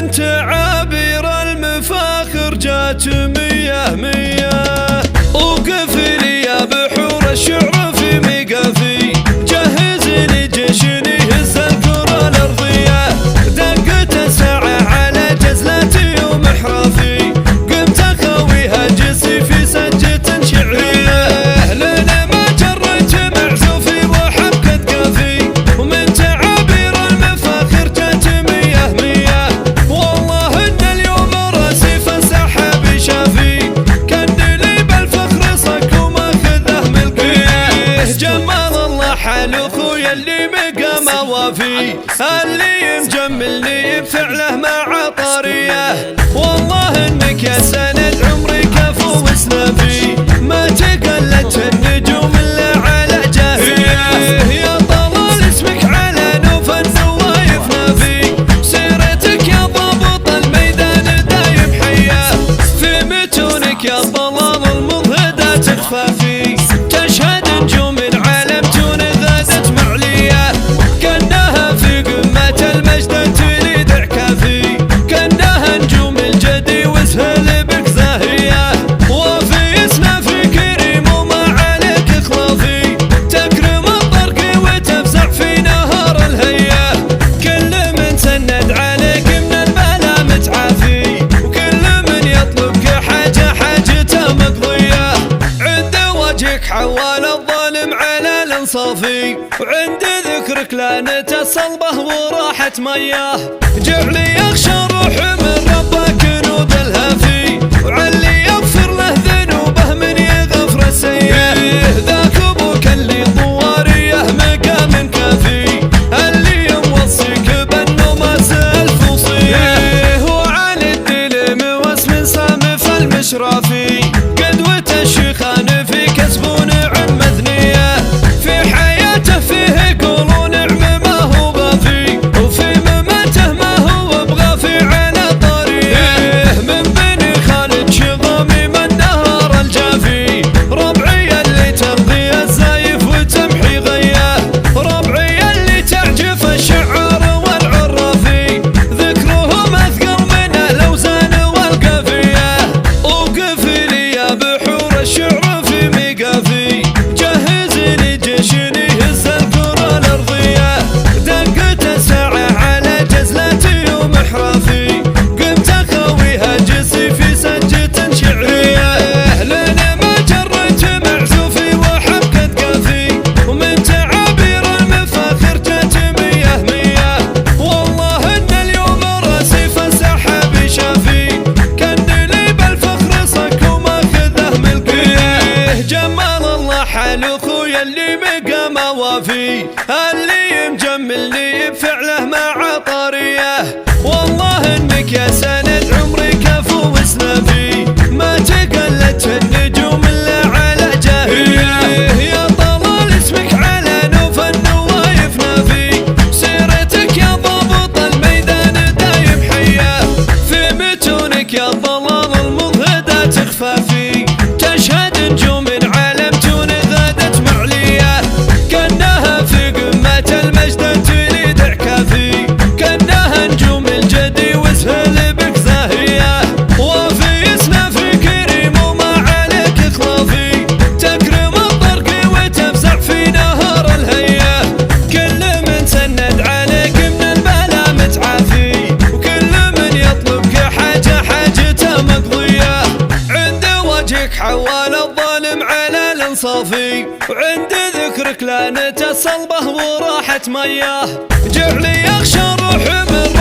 من تعابير المفاخر جات مية مية. وقف لي يا بحور الشعر في ميقافي، جهز لي جيش يهز الكرة الأرضية. دقت الساعة على جزلتي ومحرافي، قمت أخويها جسي في سجة شعرية. لنا ما جريت معزوفي وحبكة قافي، ومن تعابير المفاخر جات مية مية. والله إن اليوم راسي في السحاب شافي، كندلي بالفخر صك وماخذه ملقيه. جمال الله حال أخويا اللي مقامه وافي، اللي مجملني بفعله مع طاريه. والله إنك يا سند عمري كفو وسلافي، ما تقلت النجوم إلا على جاهيه. يا طلال اسمك على نوف النوايف نافي، سيرتك يا ضابط الميدان دايم حيه. في متونك يا طلال المضهدة تخفافي، تشهد نجوم العالم تون ذاتت معليه. كأنها في قمة المجد تريد عكافي، كأنها نجوم الجدي وسهل بك زاهيه. وفي اسنافي كريم وما عليك خلافي، تكرم الطرق وتفزع في نهار الهيه. كل من سند عليك من البلا متعافي، وكل من يطلبك حاجة حاجته مقضيه. عند وجهك حوال الظالم على الانصافي، وعند ذكرك لانت الصلبه وراحة مياه. جعلي يخشى روح من ربه كنود الهافي، وعلي يغفر له ذنوبه من يغفر السيئه. ذاك ابوك اللي طواريه مقام كافي، اللي يوصيك بالنماس الف وصيه. وعلي الدلم واسم سامي في المشرافي، قدوة الشيخان في كسب ونعم مثنيه. في حياته فيه يقولون نعم ما هو غافي، وفي مماته ما هو بغافي على طريقه. من بني خالد شظامي من نهار الجافي، ربعي اللي ترضي الزايف وتمحي غيه. ربعي اللي تعجف الشعار والعرافي، ذكرهم اثقل من الاوزان والقافيه. وقف لي يا بحور الشعر في ميقافي، جهز لي جيش يهز الكرة الأرضية. دقت الساعة على جزلتي ومحرافي، قمت أخويها جسي في سجة شعرية. لنا ما جريت معزوفي وحبكة قافي، ومن تعابير المفاخر جات مية مية. والله إن اليوم راسي في السحاب شافي، كندلي بالفخر صك وماخذه ملقيه. جمال الله حال أخويا اللي مقامه وافي، اللي مجملني بفعله مع طاريه. والله إنك يا سند عمري كفو وسلافي، ما تقلت النجوم إلا على جاهيه. يا طلال اسمك على نوف النوايف نافي، سيرتك يا ضابط الميدان دايم حيه. في متونك يا طلال المضهدة تخفافي، تشهد نجوم العالم تون ذاتت معليه. كأنها في قمة المجد تريد عكافي، كأنها نجوم الجدي وسهل بك زاهيه. وفي اسنافي كريم وما عليك خلافي، تكرم الطرق وتفزع في نهار الهيه. كل من سند عليك من البلا متعافي، وكل من يطلبك حاجة حاجته مقضيه. عند وجهك حوال الظالم على الانصافي، وعند ذكرك لانت الصلبه وراحة مياه. جعلي يخشى روح من